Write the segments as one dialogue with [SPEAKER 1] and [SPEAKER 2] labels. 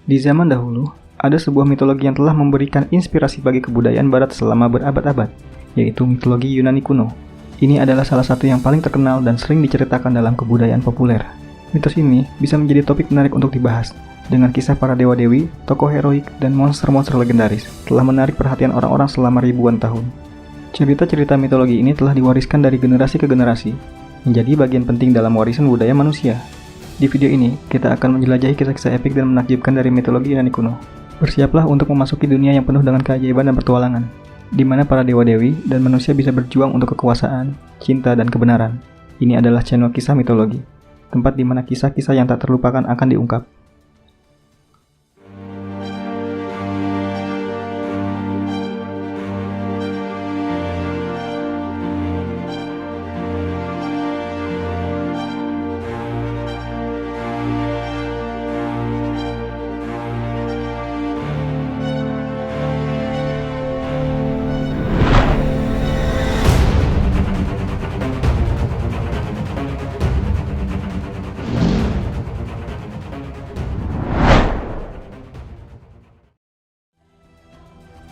[SPEAKER 1] Di zaman dahulu, ada sebuah mitologi yang telah memberikan inspirasi bagi kebudayaan Barat selama berabad-abad, yaitu mitologi Yunani kuno. Ini adalah salah satu yang paling terkenal dan sering diceritakan dalam kebudayaan populer. Mitos ini bisa menjadi topik menarik untuk dibahas, dengan kisah para dewa-dewi, tokoh heroik, dan monster-monster legendaris telah menarik perhatian orang-orang selama ribuan tahun. Cerita-cerita mitologi ini telah diwariskan dari generasi ke generasi, menjadi bagian penting dalam warisan budaya manusia. Di video ini, kita akan menjelajahi kisah-kisah epik dan menakjubkan dari mitologi Yunani kuno. Bersiaplah untuk memasuki dunia yang penuh dengan keajaiban dan petualangan, di mana para dewa-dewi dan manusia bisa berjuang untuk kekuasaan, cinta, dan kebenaran. Ini adalah channel kisah mitologi, tempat di mana kisah-kisah yang tak terlupakan akan diungkap.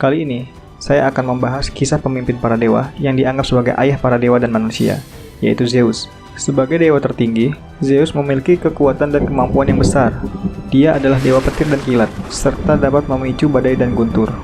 [SPEAKER 1] Kali ini, saya akan membahas kisah pemimpin para dewa yang dianggap sebagai ayah para dewa dan manusia, yaitu Zeus. Sebagai dewa tertinggi, Zeus memiliki kekuatan dan kemampuan yang besar. Dia adalah dewa petir dan kilat, serta dapat memicu badai dan guntur.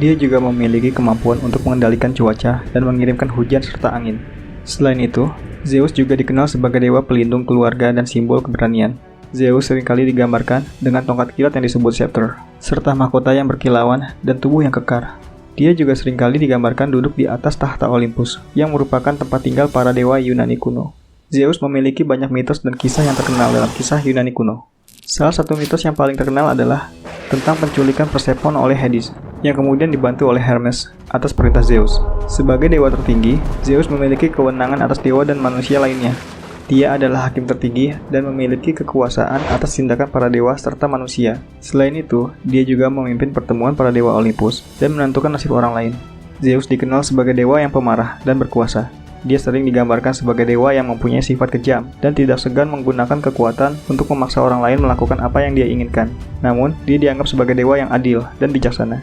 [SPEAKER 1] Dia juga memiliki kemampuan untuk mengendalikan cuaca dan mengirimkan hujan serta angin. Selain itu, Zeus juga dikenal sebagai dewa pelindung keluarga dan simbol keberanian. Zeus seringkali digambarkan dengan tongkat kilat yang disebut scepter, serta mahkota yang berkilauan dan tubuh yang kekar. Dia juga seringkali digambarkan duduk di atas tahta Olympus, yang merupakan tempat tinggal para dewa Yunani kuno. Zeus memiliki banyak mitos dan kisah yang terkenal dalam kisah Yunani kuno. Salah satu mitos yang paling terkenal adalah tentang penculikan Persephone oleh Hades, yang kemudian dibantu oleh Hermes atas perintah Zeus. Sebagai dewa tertinggi, Zeus memiliki kewenangan atas dewa dan manusia lainnya. Dia adalah hakim tertinggi dan memiliki kekuasaan atas tindakan para dewa serta manusia. Selain itu, dia juga memimpin pertemuan para dewa Olympus dan menentukan nasib orang lain. Zeus dikenal sebagai dewa yang pemarah dan berkuasa. Dia sering digambarkan sebagai dewa yang mempunyai sifat kejam dan tidak segan menggunakan kekuatan untuk memaksa orang lain melakukan apa yang dia inginkan. Namun, dia dianggap sebagai dewa yang adil dan bijaksana.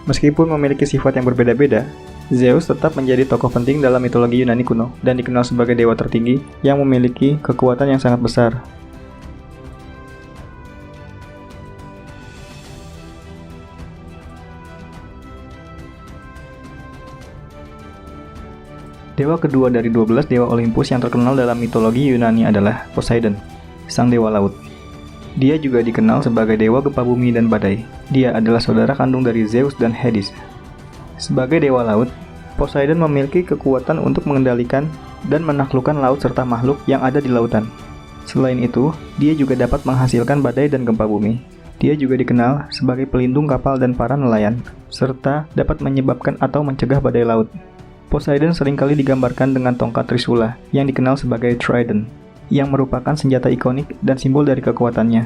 [SPEAKER 1] Meskipun memiliki sifat yang berbeda-beda, Zeus tetap menjadi tokoh penting dalam mitologi Yunani kuno dan dikenal sebagai dewa tertinggi yang memiliki kekuatan yang sangat besar. Dewa kedua dari 12 dewa Olympus yang terkenal dalam mitologi Yunani adalah Poseidon, sang dewa laut. Dia juga dikenal sebagai dewa gempa bumi dan badai. Dia adalah saudara kandung dari Zeus dan Hades. Sebagai dewa laut, Poseidon memiliki kekuatan untuk mengendalikan dan menaklukkan laut serta makhluk yang ada di lautan. Selain itu, dia juga dapat menghasilkan badai dan gempa bumi. Dia juga dikenal sebagai pelindung kapal dan para nelayan, serta dapat menyebabkan atau mencegah badai laut. Poseidon seringkali digambarkan dengan tongkat Trisula yang dikenal sebagai Trident, yang merupakan senjata ikonik dan simbol dari kekuatannya.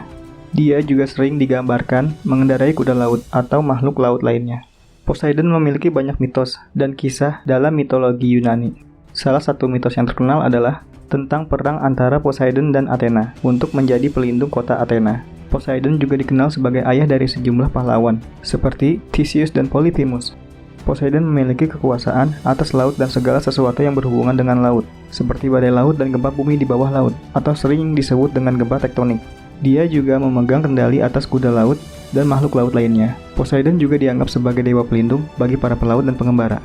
[SPEAKER 1] Dia juga sering digambarkan mengendarai kuda laut atau makhluk laut lainnya. Poseidon memiliki banyak mitos dan kisah dalam mitologi Yunani. Salah satu mitos yang terkenal adalah tentang perang antara Poseidon dan Athena untuk menjadi pelindung kota Athena. Poseidon juga dikenal sebagai ayah dari sejumlah pahlawan, seperti Theseus dan Polyphemus. Poseidon memiliki kekuasaan atas laut dan segala sesuatu yang berhubungan dengan laut, seperti badai laut dan gempa bumi di bawah laut, atau sering disebut dengan gempa tektonik. Dia juga memegang kendali atas kuda laut dan makhluk laut lainnya. Poseidon juga dianggap sebagai dewa pelindung bagi para pelaut dan pengembara.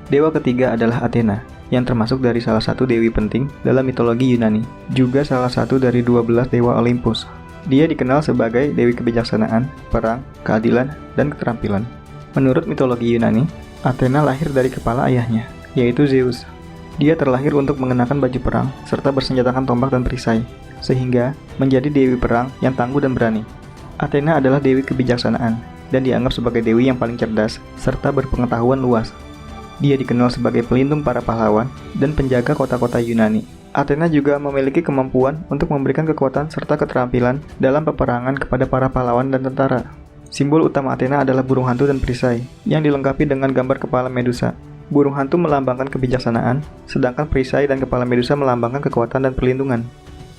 [SPEAKER 1] Dewa ketiga adalah Athena, yang termasuk dari salah satu dewi penting dalam mitologi Yunani, juga salah satu dari 12 dewa Olympus. Dia dikenal sebagai dewi kebijaksanaan, perang, keadilan, dan keterampilan. Menurut mitologi Yunani, Athena lahir dari kepala ayahnya, yaitu Zeus. Dia terlahir untuk mengenakan baju perang, serta bersenjatakan tombak dan perisai, sehingga menjadi dewi perang yang tangguh dan berani. Athena adalah dewi kebijaksanaan, dan dianggap sebagai dewi yang paling cerdas, serta berpengetahuan luas. Dia dikenal sebagai pelindung para pahlawan dan penjaga kota-kota Yunani. Athena juga memiliki kemampuan untuk memberikan kekuatan serta keterampilan dalam peperangan kepada para pahlawan dan tentara. Simbol utama Athena adalah burung hantu dan perisai, yang dilengkapi dengan gambar kepala Medusa. Burung hantu melambangkan kebijaksanaan, sedangkan perisai dan kepala Medusa melambangkan kekuatan dan perlindungan.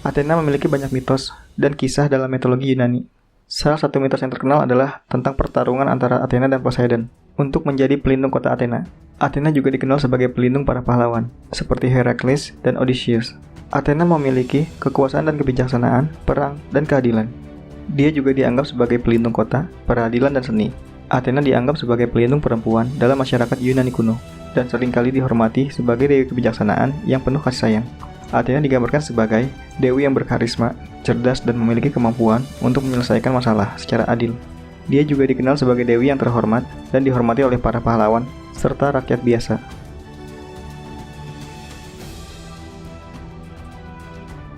[SPEAKER 1] Athena memiliki banyak mitos dan kisah dalam mitologi Yunani. Salah satu mitos yang terkenal adalah tentang pertarungan antara Athena dan Poseidon untuk menjadi pelindung kota Athena. Athena juga dikenal sebagai pelindung para pahlawan, seperti Herakles dan Odysseus. Athena memiliki kekuasaan dan kebijaksanaan, perang, dan keadilan. Dia juga dianggap sebagai pelindung kota, peradilan, dan seni. Athena dianggap sebagai pelindung perempuan dalam masyarakat Yunani kuno, dan seringkali dihormati sebagai dewi kebijaksanaan yang penuh kasih sayang. Athena digambarkan sebagai dewi yang berkarisma, cerdas, dan memiliki kemampuan untuk menyelesaikan masalah secara adil. Dia juga dikenal sebagai dewi yang terhormat dan dihormati oleh para pahlawan serta rakyat biasa.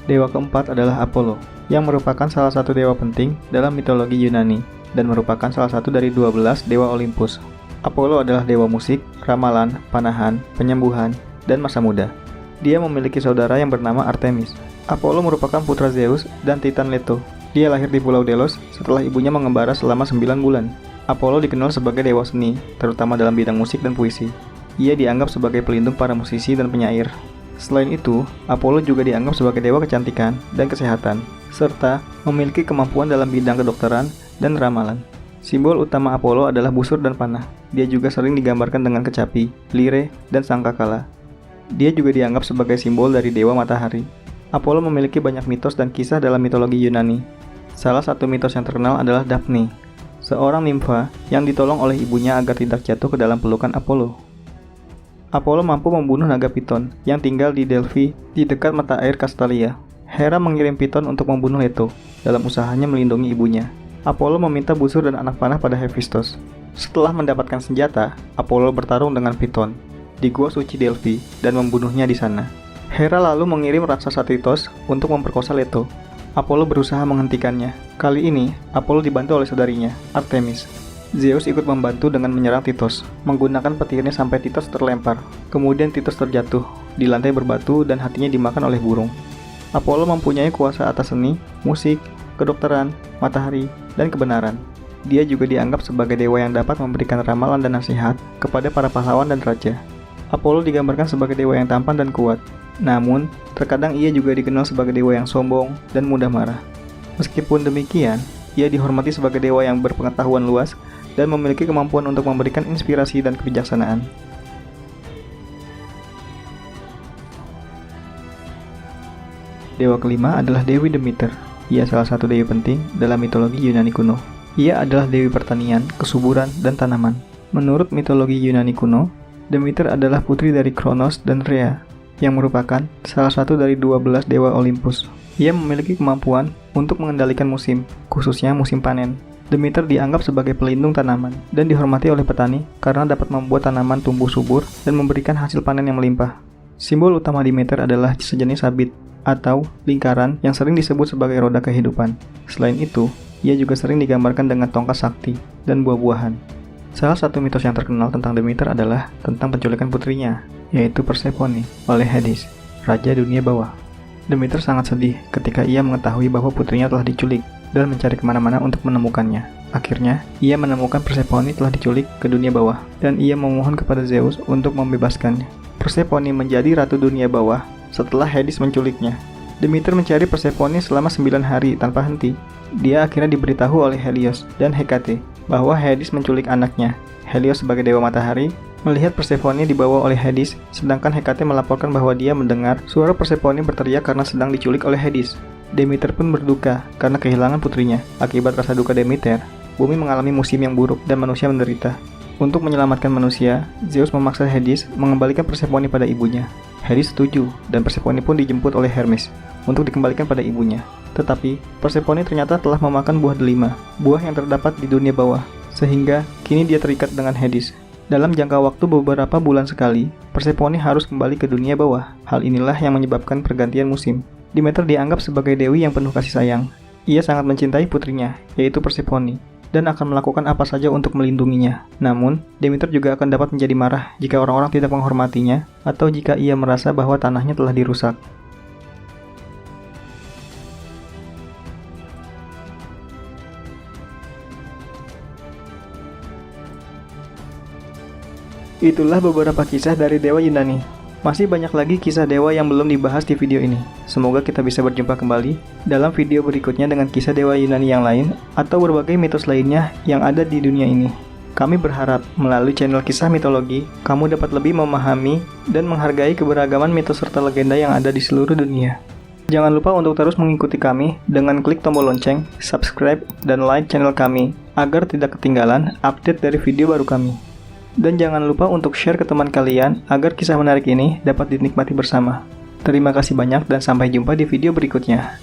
[SPEAKER 1] Dewa keempat adalah Apollo, yang merupakan salah satu dewa penting dalam mitologi Yunani dan merupakan salah satu dari 12 dewa Olympus. Apollo adalah dewa musik, ramalan, panahan, penyembuhan, dan masa muda. Dia memiliki saudara yang bernama Artemis. Apollo merupakan putra Zeus dan Titan Leto. Dia lahir di Pulau Delos setelah ibunya mengembara selama 9 bulan. Apollo dikenal sebagai dewa seni, terutama dalam bidang musik dan puisi. Ia dianggap sebagai pelindung para musisi dan penyair. Selain itu, Apollo juga dianggap sebagai dewa kecantikan dan kesehatan, serta memiliki kemampuan dalam bidang kedokteran dan ramalan. Simbol utama Apollo adalah busur dan panah. Dia juga sering digambarkan dengan kecapi, lire, dan sangkakala. Dia juga dianggap sebagai simbol dari dewa matahari. Apollo memiliki banyak mitos dan kisah dalam mitologi Yunani. Salah satu mitos yang terkenal adalah Daphne, seorang nimfa yang ditolong oleh ibunya agar tidak jatuh ke dalam pelukan Apollo. Apollo mampu membunuh naga Piton yang tinggal di Delphi di dekat mata air Castalia. Hera mengirim Piton untuk membunuh Leto dalam usahanya melindungi ibunya. Apollo meminta busur dan anak panah pada Hephaestus. Setelah mendapatkan senjata, Apollo bertarung dengan Piton di Gua Suci Delphi dan membunuhnya di sana. Hera lalu mengirim raksasa Titos untuk memperkosa Leto. Apollo berusaha menghentikannya. Kali ini, Apollo dibantu oleh saudarinya, Artemis. Zeus ikut membantu dengan menyerang Titos, menggunakan petirnya sampai Titos terlempar. Kemudian Titos terjatuh di lantai berbatu dan hatinya dimakan oleh burung. Apollo mempunyai kuasa atas seni, musik, kedokteran, matahari, dan kebenaran. Dia juga dianggap sebagai dewa yang dapat memberikan ramalan dan nasihat kepada para pahlawan dan raja. Apollo digambarkan sebagai dewa yang tampan dan kuat. Namun, terkadang ia juga dikenal sebagai dewa yang sombong dan mudah marah. Meskipun demikian, ia dihormati sebagai dewa yang berpengetahuan luas dan memiliki kemampuan untuk memberikan inspirasi dan kebijaksanaan. Dewa kelima adalah Dewi Demeter. Ia salah satu dewi penting dalam mitologi Yunani kuno. Ia adalah dewi pertanian, kesuburan, dan tanaman. Menurut mitologi Yunani kuno, Demeter adalah putri dari Kronos dan Rhea, yang merupakan salah satu dari 12 dewa Olympus. Ia memiliki kemampuan untuk mengendalikan musim, khususnya musim panen. Demeter dianggap sebagai pelindung tanaman dan dihormati oleh petani karena dapat membuat tanaman tumbuh subur dan memberikan hasil panen yang melimpah. Simbol utama Demeter adalah sejenis sabit atau lingkaran yang sering disebut sebagai roda kehidupan. Selain itu, ia juga sering digambarkan dengan tongkat sakti dan buah-buahan. Salah satu mitos yang terkenal tentang Demeter adalah tentang penculikan putrinya, yaitu Persephone, oleh Hades, raja dunia bawah. Demeter sangat sedih ketika ia mengetahui bahwa putrinya telah diculik dan mencari kemana-mana untuk menemukannya. Akhirnya, ia menemukan Persephone telah diculik ke dunia bawah, dan ia memohon kepada Zeus untuk membebaskannya. Persephone menjadi ratu dunia bawah setelah Hades menculiknya. Demeter mencari Persephone selama 9 hari tanpa henti. Dia akhirnya diberitahu oleh Helios dan Hekate bahwa Hades menculik anaknya. Helios sebagai dewa matahari melihat Persephone dibawa oleh Hades, sedangkan Hekate melaporkan bahwa dia mendengar suara Persephone berteriak karena sedang diculik oleh Hades. Demeter pun berduka karena kehilangan putrinya. Akibat rasa duka Demeter, bumi mengalami musim yang buruk dan manusia menderita. Untuk menyelamatkan manusia, Zeus memaksa Hades mengembalikan Persephone pada ibunya. Hades setuju, dan Persephone pun dijemput oleh Hermes untuk dikembalikan pada ibunya. Tetapi, Persephone ternyata telah memakan buah delima, buah yang terdapat di dunia bawah, sehingga kini dia terikat dengan Hades. Dalam jangka waktu beberapa bulan sekali, Persephone harus kembali ke dunia bawah. Hal inilah yang menyebabkan pergantian musim. Demeter dianggap sebagai dewi yang penuh kasih sayang. Ia sangat mencintai putrinya, yaitu Persephone, dan akan melakukan apa saja untuk melindunginya. Namun, Demeter juga akan dapat menjadi marah jika orang-orang tidak menghormatinya atau jika ia merasa bahwa tanahnya telah dirusak. Itulah beberapa kisah dari dewa Yunani. Masih banyak lagi kisah dewa yang belum dibahas di video ini. Semoga kita bisa berjumpa kembali dalam video berikutnya dengan kisah dewa Yunani yang lain atau berbagai mitos lainnya yang ada di dunia ini. Kami berharap melalui channel Kisah Mitologi, kamu dapat lebih memahami dan menghargai keberagaman mitos serta legenda yang ada di seluruh dunia. Jangan lupa untuk terus mengikuti kami dengan klik tombol lonceng, subscribe, dan like channel kami agar tidak ketinggalan update dari video baru kami. Dan jangan lupa untuk share ke teman kalian agar kisah menarik ini dapat dinikmati bersama. Terima kasih banyak dan sampai jumpa di video berikutnya.